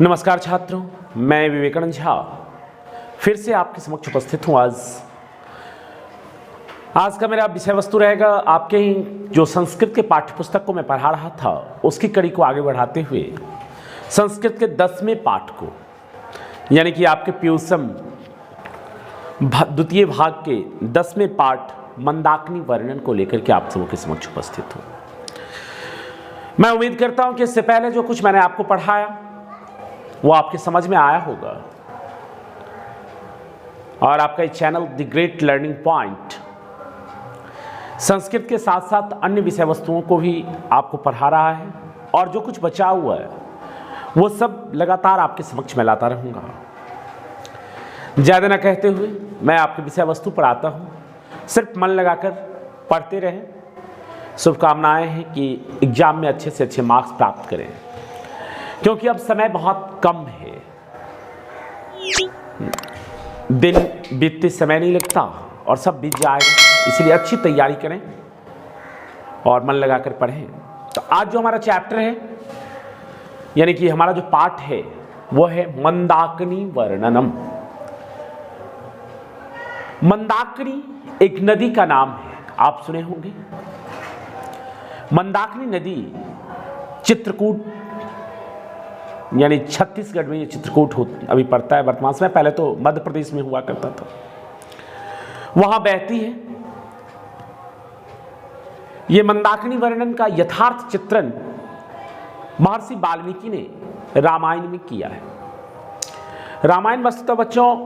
नमस्कार छात्रों, मैं विवेकानंद झा फिर से आपके समक्ष उपस्थित हूँ। आज का मेरा विषय वस्तु रहेगा आपके जो संस्कृत के पाठ्यपुस्तक को मैं पढ़ा रहा था उसकी कड़ी को आगे बढ़ाते हुए संस्कृत के 10वें पाठ को यानी कि आपके प्यूसम द्वितीय भाग के 10वें पाठ मंदाकिनी वर्णन को लेकर के आप सबों के समक्ष उपस्थित हूँ। मैं उम्मीद करता हूँ कि इससे पहले जो कुछ मैंने आपको पढ़ाया वो आपके समझ में आया होगा और आपका ये channel the great learning point Sanskrit के साथ साथ अन्य विषय वस्तुओं को भी आपको पढ़ा रहा है और जो कुछ बचा हुआ है वो सब लगातार आपके समक्ष में लाता रहूँगा। ज़्यादा ना कहते हुए मैं आपके विषय वस्तु पर आता हूँ, सिर्फ मन लगाकर पढ़ते रहें। शुभकामनाएं हैं कि एग्ज़ाम में अच्छे से अच्छे मार्क्स प्राप्त करें, क्योंकि अब समय बहुत कम है, दिन बीतते समय नहीं लगता और सब बीत जाएगा। इसलिए अच्छी तैयारी करें और मन लगाकर पढ़ें। तो आज जो हमारा चैप्टर है यानी कि हमारा जो पाठ है वो है मंदाकिनी वर्णनम। मंदाकिनी एक नदी का नाम है, आप सुने होंगे। मंदाकिनी नदी चित्रकूट यानी छत्तीसगढ़ में ये चित्रकूट अभी पड़ता है वर्तमान समय, पहले तो मध्य प्रदेश में हुआ करता था, वहां बहती है। ये मंदाकिनी वर्णन का यथार्थ चित्रण महर्षि वाल्मीकि ने रामायण में किया है। रामायण वस्तुतः बच्चों,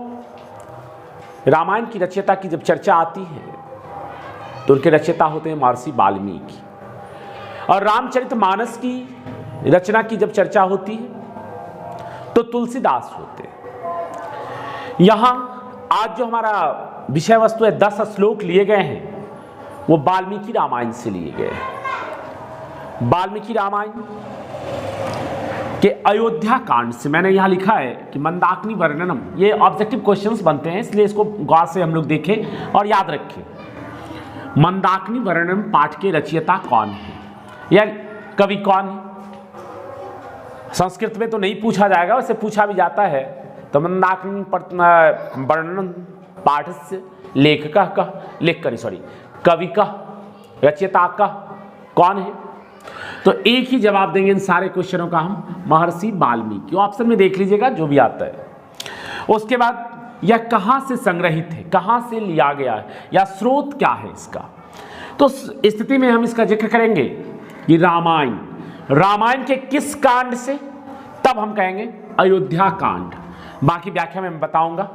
रामायण की रचयिता की जब चर्चा आती है तो उनके रचयिता होते हैं महर्षि वाल्मीकि, और रामचरितमानस की रचना की जब चर्चा होती है तो तुलसीदास होते हैं। यहां आज जो हमारा विषय वस्तु है 10 श्लोक लिए गए हैं वो वाल्मीकि रामायण से लिए गए हैं। वाल्मीकि रामायण के अयोध्या कांड से मैंने यहां लिखा है कि मंदाकिनी वर्णनम। ये ऑब्जेक्टिव क्वेश्चंस बनते हैं, इसलिए इसको गौर से हम लोग देखें और याद रखें। मंदाकिनी वर्णनम पाठ के रचयिता कौन है या कवि कौन है? संस्कृत में तो नहीं पूछा जाएगा, वैसे पूछा भी जाता है। तो मंदाकिनी वर्णनम पाठ से लेखक का कवि का रचयिता का कौन है? तो एक ही जवाब देंगे इन सारे क्वेश्चनों का हम, महर्षि वाल्मीकि। ऑप्शन में देख लीजिएगा जो भी आता है। उसके बाद यह कहां से संग्रहित है, कहां से लिया गया है या स्रोत क्या है इसका। तो स्थिति में हम इसका जिक्र करेंगे कि रामायण के किस कांड से, तब हम कहेंगे अयोध्या कांड। बाकी व्याख्या में मैं बताऊंगा।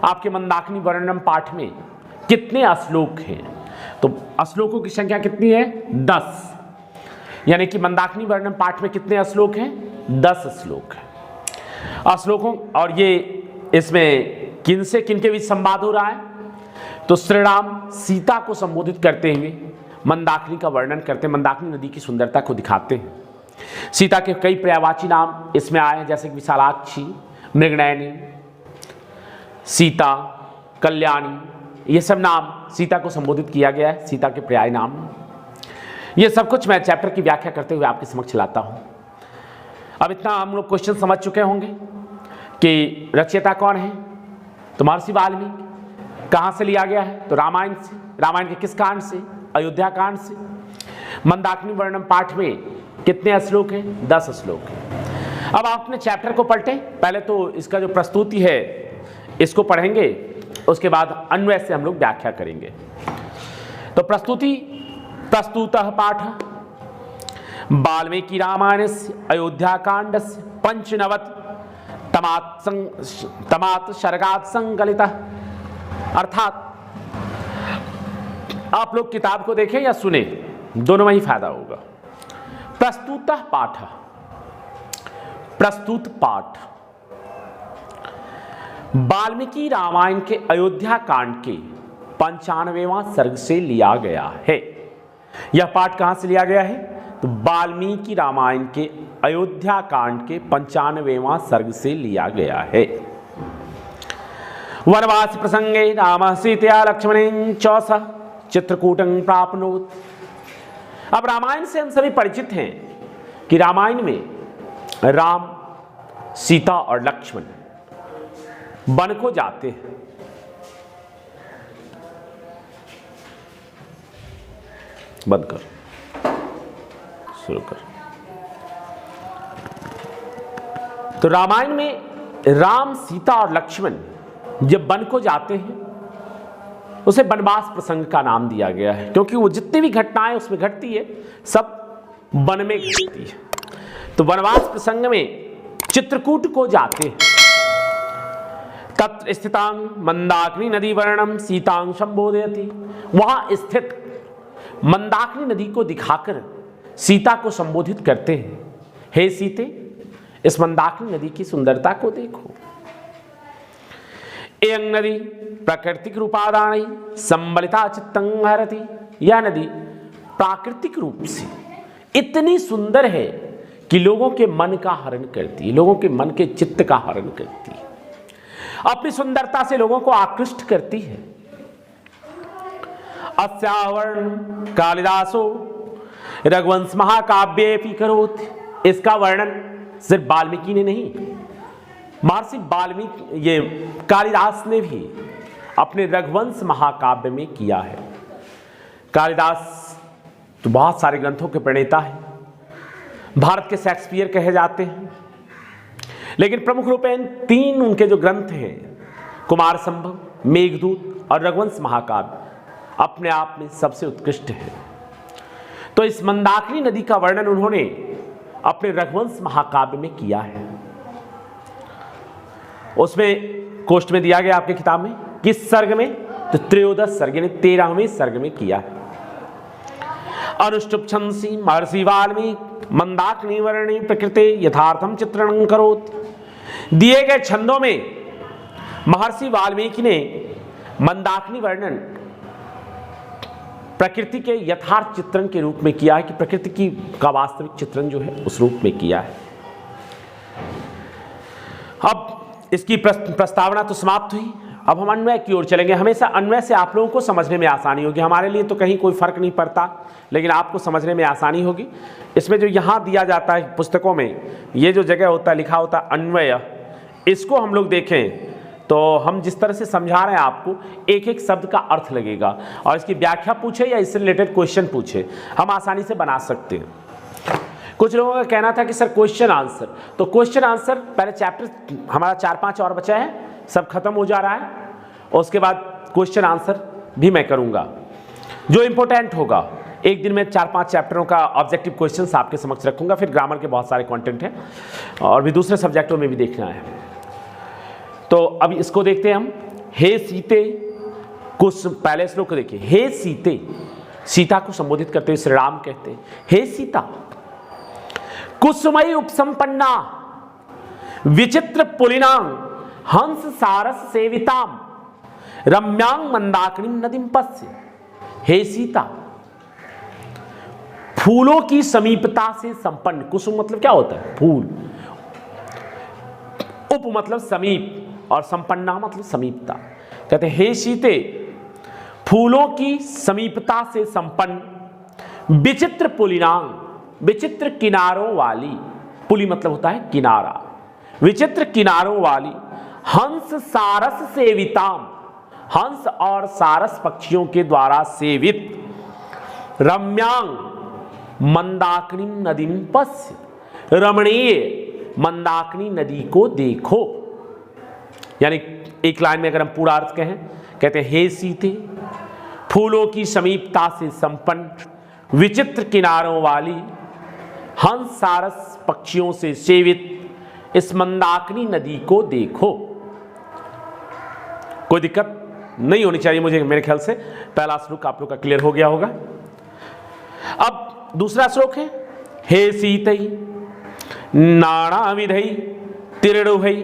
आपके मंदाकिनी वर्णनम पाठ में कितने श्लोक हैं, तो श्लोकों की संख्या कितनी है? 10। यानी कि मंदाकिनी वर्णनम पाठ में कितने श्लोक हैं? 10 श्लोक हैं। श्लोकों और ये इसमें किन से किन के बीच संवाद हो रहा है? तो श्री राम सीता को संबोधित करते हुए मंदाकिनी का वर्णन करते हैं, मंदाकिनी नदी की सुंदरता को दिखाते हैं। सीता के कई पर्यायवाची नाम इसमें आए हैं, जैसे कि विशालाक्षी, मृगनयनी, सीता, कल्याणी, ये सब नाम सीता को संबोधित किया गया है, सीता के पर्याय नाम। ये सब कुछ मैं चैप्टर की व्याख्या करते हुए आपके समक्ष लाता हूं। अब इतना हम लोग क्वेश्चन समझ चुके होंगे कि रचयिता कौन है, तो महर्षि वाल्मीकि। कहां से लिया गया है, तो रामायण से। रामायण के किस कांड से? अयोध्या कांड से। मंदाकिनी वर्णनम पाठ में कितने श्लोक हैं? 10 श्लोक हैं। अब आप अपने चैप्टर को पलटें। पहले तो इसका जो प्रस्तुति है इसको पढ़ेंगे, उसके बाद अन्वय से हम लोग व्याख्या करेंगे। तो प्रस्तुतः पाठ वाल्मीकि रामायणस्य अयोध्या कांडस्य 95 तमात् सर्गात् संकलितः। अर्थात आप लोग किताब को देखें या सुने, दोनों में ही फायदा होगा। प्रस्तुतः पाठ, प्रस्तुत पाठ वाल्मीकि रामायण के अयोध्या कांड के 95वां सर्ग से लिया गया है। यह पाठ कहां से लिया गया है? तो वाल्मीकि रामायण के अयोध्या कांड के 95वां सर्ग से लिया गया है। वनवास प्रसंगे रामः सीतया लक्ष्मणेन च सह चित्रकूटं प्राप्नोत्। अब रामायण से हम सभी परिचित हैं कि रामायण में राम सीता और लक्ष्मण वन को जाते हैं। बंद कर, शुरू कर। तो रामायण में राम, सीता और लक्ष्मण जब वन को जाते हैं उसे वनवास प्रसंग का नाम दिया गया है, क्योंकि वो जितनी भी घटनाएं उसमें घटती है सब वन में घटती है। तो वनवास प्रसंग में चित्रकूट को जाते हैं। तत्र स्थितां मंदाकिनी नदी वर्णम सीतां संबोधयति। वहां स्थित मंदाकिनी नदी को दिखाकर सीता को संबोधित करते हैं, हे सीते, इस मंदाकिनी नदी की सुंदरता को देखो। एयं नदी प्राकृतिक रूपादानी संबलिता चित्तं हरति। यह नदी प्राकृतिक रूप से इतनी सुंदर है कि लोगों के मन का हरण करती है, लोगों के मन के चित्त का हरण करती है, अपनी सुंदरता से लोगों को आकृष्ट करती है। अस्यावर्ण कालिदासो रघुवंश महाकाव्ये करोति। इसका वर्णन सिर्फ वाल्मीकि ने नहीं, महर्षि वाल्मीकि ये कालिदास ने भी अपने रघुवंश महाकाव्य में किया है। कालिदास तो बहुत सारे ग्रंथों के प्रणेता हैं, भारत के शेक्सपियर कहे जाते हैं, लेकिन प्रमुख रूपेण 3 उनके जो ग्रंथ हैं, कुमार संभव, मेघदूत और रघुवंश महाकाव्य, अपने आप में सबसे उत्कृष्ट है। तो इस मंदाकिनी नदी का वर्णन उन्होंने अपने रघुवंश महाकाव्य में किया है। उसमें कोष्ठ में दिया गया आपके किताब में किस सर्ग में, तो त्रयोदश सर्ग यानी 13वें सर्ग में किया है। अनुष्टुप छंसी महर्षि वाल्मीकि मंदाकिनी वर्णे प्रकृते यथार्थम चित्रणं करोति। दिए गए छंदों में महर्षि वाल्मीकि ने मंदाकिनी वर्णन प्रकृति के यथार्थ चित्रण के रूप में किया है, कि प्रकृति की का वास्तविक चित्रण जो है उस रूप में किया है। अब इसकी प्रस्तावना तो समाप्त हुई, अब हम अन्वय की ओर चलेंगे। हमेशा अन्वय से आप लोगों को समझने में आसानी होगी, हमारे लिए तो कहीं कोई फर्क नहीं पड़ता, लेकिन आपको समझने में आसानी होगी। इसमें जो यहाँ दिया जाता है पुस्तकों में, ये जो जगह होता है लिखा होता है अन्वय, इसको हम लोग देखें तो हम जिस तरह से समझा रहे हैं आपको, एक एक शब्द का अर्थ लगेगा, और इसकी व्याख्या पूछे या इससे रिलेटेड क्वेश्चन पूछे हम आसानी से बना सकते हैं। कुछ लोगों का कहना था कि सर क्वेश्चन आंसर, तो क्वेश्चन आंसर पहले चैप्टर हमारा 4-5 और बचा है, सब खत्म हो जा रहा है, और उसके बाद क्वेश्चन आंसर भी मैं करूंगा जो इंपॉर्टेंट होगा। एक दिन में 4-5 चैप्टरों का ऑब्जेक्टिव क्वेश्चंस आपके समक्ष रखूंगा, फिर ग्रामर के बहुत सारे कंटेंट हैं और भी दूसरे सब्जेक्टों में भी देखना है। तो अब इसको देखते हैं हम। हे सीते, कुछ पहले श्लोक को देखिए। हे सीते, सीता को संबोधित करते हुए श्री राम कहते हैं, हे सीता, कुसुमयी उपसंपन्ना विचित्र पुलिनां हंस सारस सेविताम रम्यांग मंदाकिनी नदीम पश्य। हे सीता, फूलों की समीपता से संपन्न, कुसुम मतलब क्या होता है, फूल, उप मतलब समीप और संपन्ना मतलब समीपता। कहते हैं हे सीते, फूलों की समीपता से संपन्न, विचित्र पुलिनांग, विचित्र किनारों वाली, पुली मतलब होता है किनारा, विचित्र किनारों वाली, हंस सारस सेविताम, हंस और सारस पक्षियों के द्वारा सेवित, रम्यांग मंदाकिनी नदीम पश्य, रमणीय मंदाकिनी नदी को देखो। यानी एक लाइन में अगर हम पूरा अर्थ कहें, कहते हैं हे सीते, फूलों की समीपता से संपन्न, विचित्र किनारों वाली, हंस सारस पक्षियों से सेवित इस मंदाकिनी नदी को देखो। कोई दिक्कत नहीं होनी चाहिए मुझे, मेरे ख्याल से पहला श्लोक आप लोग का क्लियर हो गया होगा। अब दूसरा श्लोक है, हे सीतई नाना विधई तिरड़ुभई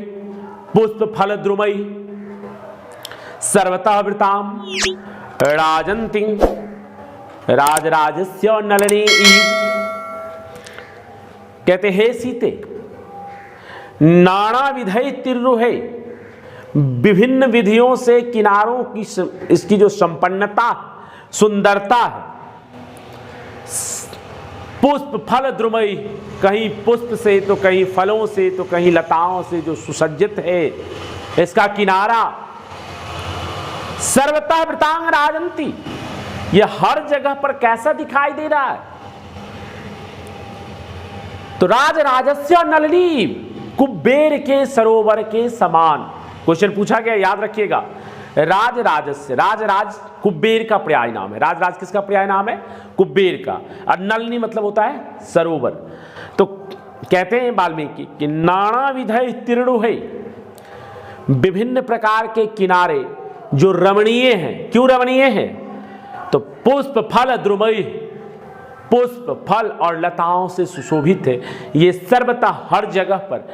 पुष्प फल द्रुमई सर्वतः वृताम राजंती राजराजस्य नलनी। कहते हे सीते, नाना विधई तिररुहै, विभिन्न विधियों से किनारों की इसकी जो संपन्नता सुंदरता है, पुष्प फल द्रुमयी, कहीं पुष्प से तो कहीं फलों से तो कहीं लताओं से जो सुसज्जित है इसका किनारा। सर्वतः वृतांग राजंती, ये हर जगह पर कैसा दिखाई दे रहा है? तो राज राजस्य नलिनी, कुबेर के सरोवर के समान। क्वेश्चन पूछा गया, याद रखिएगा। राज राजस्य, राज राज कुबेर का पर्याय नाम है। राज राज किसका पर्याय नाम है? कुबेर का। और नलिनी मतलब होता है सरोवर। तो कहते हैं वाल्मीकि कि नाना विधय तीर्ण है, विभिन्न प्रकार के किनारे जो रमणीय हैं। क्यों रमणीय हैं? तो पुष्प फल द्रुमयी, पुष्प फल और लताओं से सुशोभित है। ये सर्वतः हर जगह पर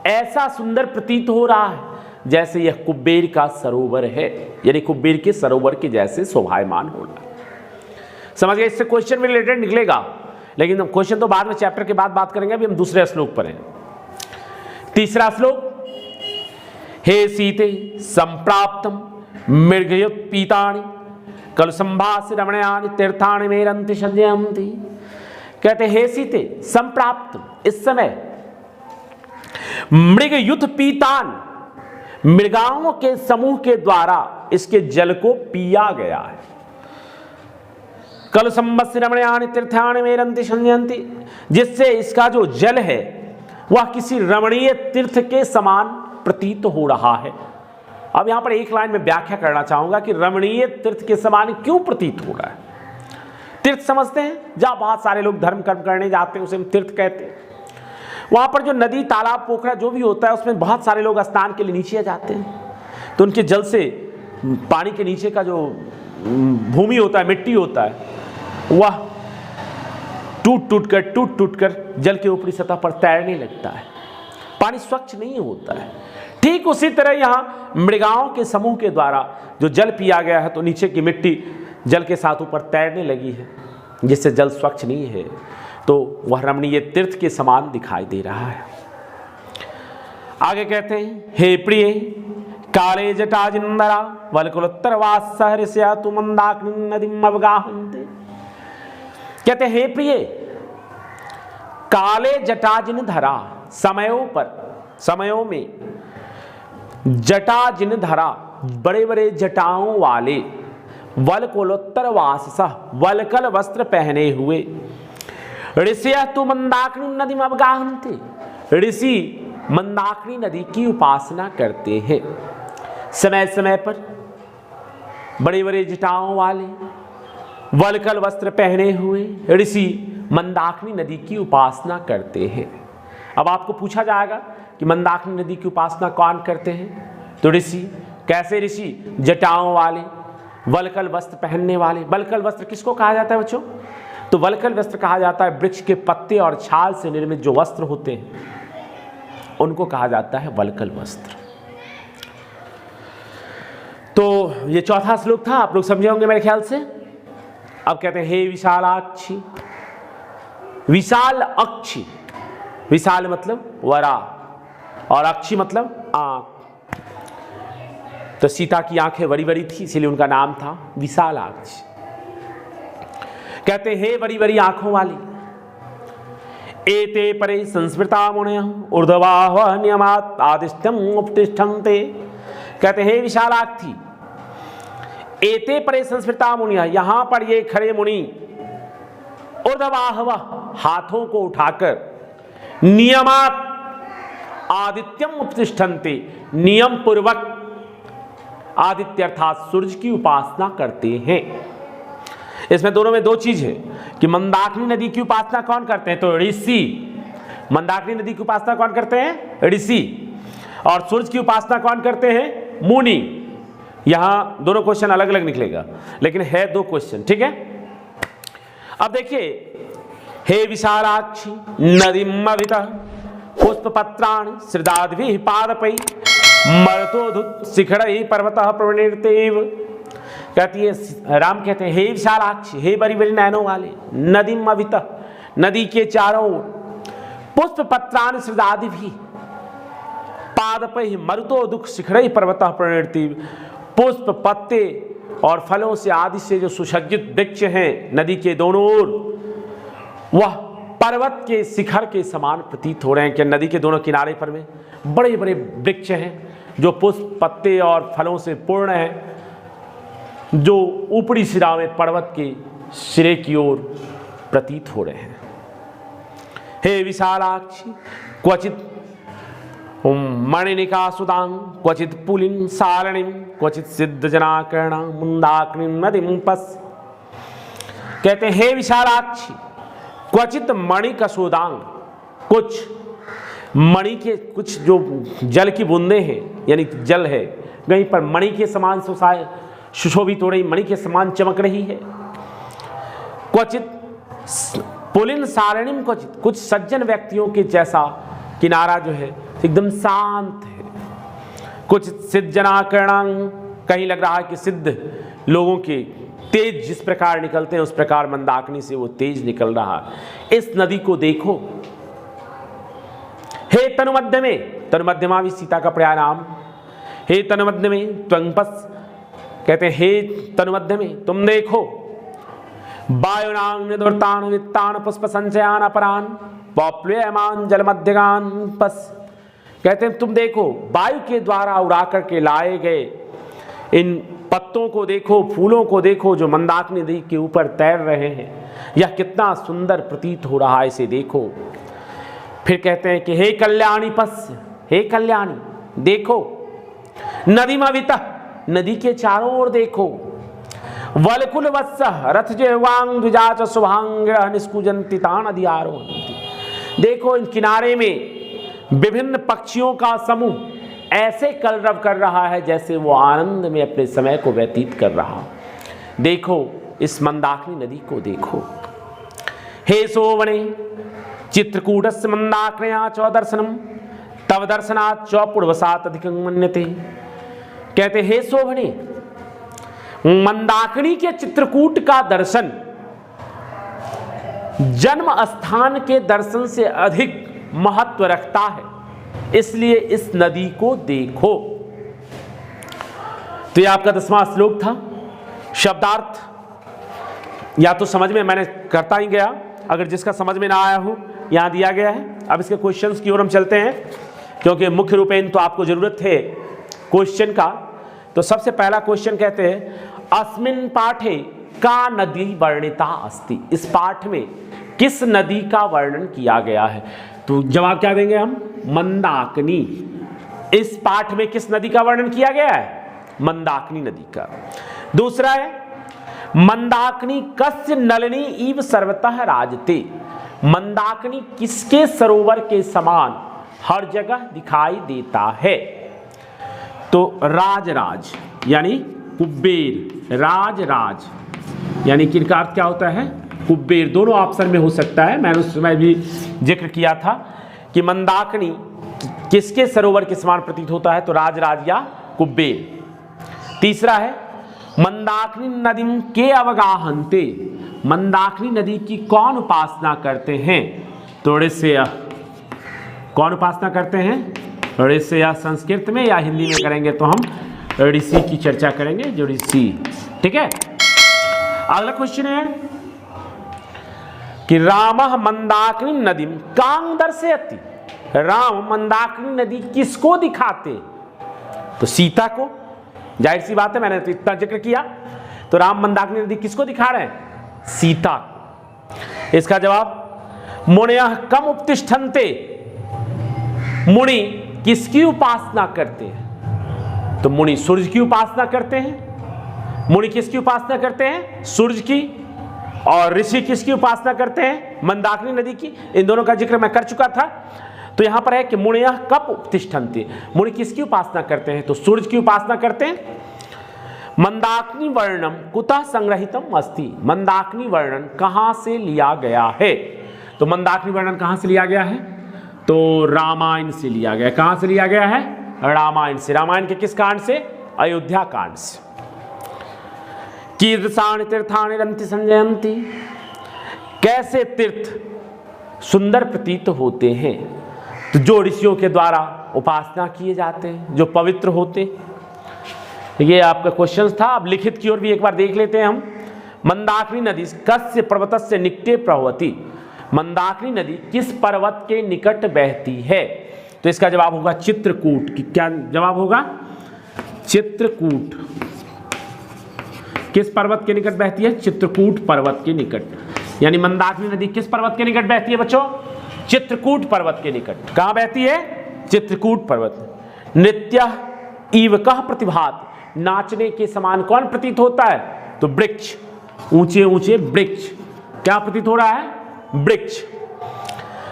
ऐसा सुंदर प्रतीत हो रहा है जैसे यह कुबेर का सरोवर है, यानी कुबेर के सरोवर के जैसे शोभायमान हो रहा है। समझ गए? इससे क्वेश्चन में रिलेटेड निकलेगा, लेकिन हम क्वेश्चन तो बाद में चैप्टर के बाद बात करेंगे। अभी हम दूसरे श्लोक पर हैं। तीसरा श्लोक, हे सीते संप्राप्तम मृगयुत पीतानि कलुसंभास रमणयानि तीर्थानि मेरन्ति संजयन्ति। कहते हे सीते संप्राप्त, इस समय मृगयुत पीतान, मृगाओं के समूह के द्वारा इसके जल को पिया गया है। कलुसंभास रमणयानि तीर्थानि मेरन्ति संजयन्ति, जिससे इसका जो जल है वह किसी रमणीय तीर्थ के समान प्रतीत हो रहा है। अब यहां पर एक लाइन में व्याख्या करना चाहूंगा कि रमणीय तीर्थ के समान क्यों प्रतीत हो रहा है। तीर्थ समझते हैं, जहां बहुत सारे लोग धर्म कर्म करने जाते हैं उसे हम तीर्थ कहते हैं। वहां पर जो नदी तालाब पोखरा जो भी होता है उसमें बहुत सारे लोग स्नान के लिए नीचे जाते हैं, तो उनके जल से पानी के नीचे का जो भूमि होता है, मिट्टी होता है, वह टूट टूट कर जल के ऊपरी सतह पर तैरने लगता है। पानी स्वच्छ नहीं होता है। ठीक उसी तरह यहां मृगाओं के समूह के द्वारा जो जल पिया गया है तो नीचे की मिट्टी जल के साथ ऊपर तैरने लगी है, जिससे जल स्वच्छ नहीं है, तो वह रमणीय तीर्थ के समान दिखाई दे रहा है। आगे कहते हैं, हे प्रिय काले जटाजिंदरा वलकुलोत्तर वासहृष्या तु मंदाकिनी नदीम अवगाहन्ते। कहते हे प्रिय, काले जटाजिन धरा, समयों में जटाजिन धरा, बड़े बड़े जटाओं वाले, वलकुलोत्तर वाससः, वलकल वस्त्र पहने हुए, ऋषियः तु मंदाकिनी नदी में अवगाहन्ते, ऋषि मंदाकिनी नदी की उपासना करते हैं। समय समय पर बड़े बड़े जटाओं वाले, वलकल वस्त्र पहने हुए ऋषि मंदाकिनी नदी की उपासना करते हैं। अब आपको पूछा जाएगा कि मंदाकिनी नदी की उपासना कौन करते हैं? तो ऋषि। कैसे ऋषि? जटाओं वाले, वलकल वस्त्र पहनने वाले। वलकल वस्त्र किसको कहा जाता है बच्चों? तो वलकल वस्त्र कहा जाता है वृक्ष के पत्ते और छाल से निर्मित जो वस्त्र होते हैं उनको कहा जाता है वलकल वस्त्र। तो ये चौथा श्लोक था, आप लोग समझे होंगे मेरे ख्याल से। अब कहते हैं हे विशालाक्षी, विशाल अक्षी, विशाल मतलब वरा और अक्षी मतलब आंख। तो सीता की आंखें बड़ी बड़ी थी इसीलिए उनका नाम था विशालाक्षी। कहते हे बड़ी बड़ी आंखों वाली, एते परे संस्मृता मुनयः ऊर्ध्वाः नियमात् आदिष्टम् उपतिष्ठन्ते। कहते हे विशालाक्षी, एते परे संस्मृता मुनियः, यहां पर ये खड़े मुनि, ऊर्ध्वाः, हाथों को उठाकर, नियमात् आदित्यम उपतिष्ठन्ते, नियम पूर्वक आदित्य अर्थात सूरज की उपासना करते हैं। इसमें दोनों में दो चीज है कि मंदाकिनी नदी की उपासना कौन करते हैं? तो ऋषि। मंदाकिनी नदी की उपासना कौन करते हैं? ऋषि। और सूरज की उपासना कौन करते हैं? मुनि। यहां दोनों क्वेश्चन अलग अलग निकलेगा, लेकिन है दो क्वेश्चन, ठीक है। अब देखिए, हे विशालाक्षी नदीमभितः पुष्पपत्राणि सृदाद्भिः पादपैः मरुतोधुत शिखरैः पर्वतः प्रवृणीतेव। कहती है, राम कहते हैं हे विशालाक्षी, हे बड़ी बड़ी नैनों वाले, नदीमभितः, नदी के चारों ओर, पुष्पपत्राणि सृदाद्भिः पादपैः मरुतोधुत शिखरैः पर्वतः प्रवृणीतेव। पुष्प, पत्ते और फलों से आदि से जो सुसज्जित वृक्ष हैं नदी के दोनों ओर, वह पर्वत के शिखर के समान प्रतीत हो रहे हैं। कि नदी के दोनों किनारे पर में बड़े बड़े वृक्ष हैं जो पुष्प, पत्ते और फलों से पूर्ण हैं, जो ऊपरी सिरा में पर्वत के सिरे की ओर प्रतीत हो रहे हैं। हे विशालाक्षी क्वचित मणिनिका सुदां, क्वचित पुलिन सारणिम, क्वचित सिद्ध जनाकर्णा मुंदाकिनी नदीम पस। कहते हैं हे विशालाक्षी, क्वचित मणि का सुदांग, कुछ मणि के कुछ जो जल की बूंदें हैं, यानी जल है कहीं पर मणि के समान सुशोभित हो रही, मणि के समान चमक रही है। क्वचित पुलिन सारणिम, क्वचित कुछ सज्जन व्यक्तियों के जैसा किनारा जो है एकदम शांत है। कुछ सिद्ध जनाकर्णांग, कहीं लग रहा है कि सिद्ध लोगों के तेज जिस प्रकार निकलते हैं उस प्रकार मंदाकिनी से वो तेज निकल रहा है। इस नदी को देखो। हे तनुमध्य में, तनुमध्यमा भी सीता का पर्याय नाम। हे तनुमध्य में त्वंपस, कहते हैं हे तनुमध्य में तुम देखो। वायुनांग निदुर्तान वित्तान पुष्प संचयान अपरान पौप्लुयमान जलमध्यगान पस। कहते हैं तुम देखो, वायु के द्वारा उड़ा करके लाए गए इन पत्तों को देखो, फूलों को देखो जो मंदाकिनी नदी के ऊपर तैर रहे हैं। यह कितना सुंदर प्रतीत हो रहा है, इसे देखो। फिर कहते हैं कि हे कल्याणी पस, हे कल्याणी देखो। नदी मविता, नदी के चारों ओर देखो। वलकुल वत्स रथ जेवांग द्विजाच शुभांग निष्कुजंति तान अधियारोहन्ति। देखो इन किनारे में विभिन्न पक्षियों का समूह ऐसे कलरव कर रहा है जैसे वो आनंद में अपने समय को व्यतीत कर रहा। देखो इस मंदाकिनी नदी को देखो। हे सोवणे चित्रकूटस्य मंदाकिन्या च दर्शनम तव दर्शनात् च पूर्वसात् अधिकं मन्यते। कहते हे शोभने, मंदाकिनी के चित्रकूट का दर्शन जन्म स्थान के दर्शन से अधिक महत्व रखता है, इसलिए इस नदी को देखो। तो यह आपका 10वां श्लोक था। शब्दार्थ या तो समझ में मैंने करता ही गया, अगर जिसका समझ में ना आया हो यहां दिया गया है। अब इसके क्वेश्चंस की ओर हम चलते हैं, क्योंकि मुख्य रूपेण तो आपको जरूरत है क्वेश्चन का। तो सबसे पहला क्वेश्चन कहते हैं अस्मिन् पाठे का नदी वर्णिता अस्ति। इस पाठ में किस नदी का वर्णन किया गया है? तो जवाब क्या देंगे हम? मंदाकिनी। इस पाठ में किस नदी का वर्णन किया गया है? मंदाकिनी नदी का। दूसरा है मंदाकिनी कस्य नलिनी इव सर्वतः राजते। मंदाकिनी किसके सरोवर के समान हर जगह दिखाई देता है? तो राजराज यानी कुबेर, राजराज यानी कि इनका अर्थ क्या होता है? कुबेर। दोनों ऑप्शन में हो सकता है, मैंने उस समय भी जिक्र किया था कि मंदाकिनी किसके सरोवर के समान प्रतीत होता है? तो राजराज या कुबेर। तीसरा है मंदाकिनी नदीम के अवगाहन्ते। मंदाकिनी नदी की कौन उपासना करते हैं? तो ऋषय। कौन उपासना करते हैं? ऋषय। संस्कृत में या हिंदी में करेंगे तो हम ऋषि की चर्चा करेंगे, जो ऋषि। ठीक है। अगला क्वेश्चन है कि रामः मंदाकिनी नदीम कांग दर्शयति। राम मंदाकिनी नदी किसको दिखाते? तो सीता को। जाहिर सी बात है, मैंने तो इतना जिक्र किया। तो राम मंदाकिनी नदी किसको दिखा रहे हैं? सीता को। इसका जवाब मुनयः कम उपतिष्ठन्ते। मुनि किसकी उपासना करते हैं? तो मुनि सूर्य की उपासना करते हैं। मुनि किसकी उपासना करते हैं? सूर्य की। और ऋषि किसकी उपासना करते हैं? मंदाकिनी नदी की। इन दोनों का जिक्र मैं कर चुका था। तो यहां पर है कि मुनयः कप उपतिष्ठन्ते। मुनि किसकी उपासना करते हैं? तो सूर्य की उपासना करते हैं। मंदाकिनी वर्णनम कुतः संग्रहितम अस्ति। मंदाकिनी वर्णन कहां से लिया गया है? तो मंदाकिनी वर्णन कहां से लिया गया है? तो रामायण से लिया गया। कहां से लिया गया है? रामायण से। रामायण के किस कांड से? अयोध्या कांड से। कीदृशानि तीर्थानि रन्ति संजयन्ति। कैसे तीर्थ सुंदर प्रतीत होते हैं? तो जो ऋषियों के द्वारा उपासना किए जाते हैं, जो पवित्र होते। ये आपका क्वेश्चन था। अब लिखित की ओर भी एक बार देख लेते हैं हम। मंदाकिनी नदी कस्य पर्वतस्य निकटे प्रवहति। मंदाकिनी नदी किस पर्वत के निकट बहती है? तो इसका जवाब होगा चित्रकूट। कि क्या जवाब होगा? चित्रकूट। किस पर्वत के निकट बहती है? चित्रकूट पर्वत के निकट। यानी मंदाकिनी नदी किस पर्वत के निकट बहती है बच्चों? चित्रकूट पर्वत के निकट। कहां बहती है? चित्रकूट पर्वत। नृत्य इव कह प्रतिभात, नाचने के समान कौन प्रतीत होता है? तो वृक्ष, ऊंचे ऊंचे वृक्ष। क्या प्रतीत हो रहा है? वृक्ष।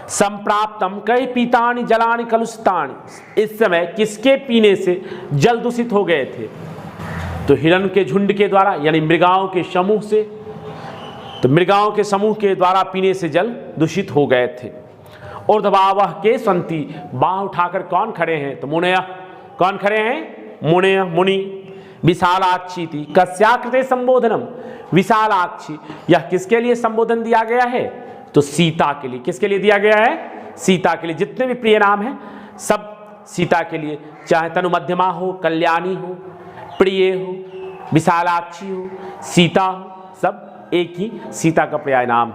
संप्राप्तम कई पीतानि जलानि कलुषितानि, इस समय किसके पीने से जल दूषित हो गए थे? तो हिरण के झुंड के द्वारा, यानी मृगाओं के समूह से। तो मृगाओं के समूह के द्वारा पीने से जल दूषित हो गए थे। ऊर्ध्वावह के संति, बाह उठाकर कौन खड़े हैं? तो मुनय। कौन खड़े हैं? मुनय, मुनि। विशालाक्षी थी कस्याकृते संबोधनम, विशालाक्षी, यह किसके लिए संबोधन दिया गया है? तो सीता के लिए। किसके लिए दिया गया है? सीता के लिए। जितने भी प्रिय नाम हैं सब सीता के लिए, चाहे तनु मध्यमा हो, कल्याणी हो, प्रिय हो, विशालाक्षी हो, सीता हो, सब एक ही सीता का पर्याय नाम।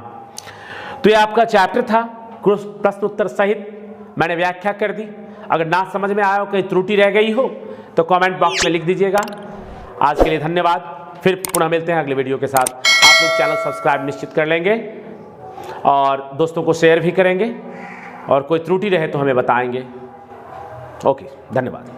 तो ये आपका चैप्टर था, प्रश्न उत्तर सहित मैंने व्याख्या कर दी। अगर ना समझ में आया हो, कहीं त्रुटि रह गई हो तो कमेंट बॉक्स में लिख दीजिएगा। आज के लिए धन्यवाद। फिर पुनः मिलते हैं अगले वीडियो के साथ। आप लोग चैनल सब्सक्राइब निश्चित कर लेंगे और दोस्तों को शेयर भी करेंगे, और कोई त्रुटि रहे तो हमें बताएंगे। ओके, धन्यवाद।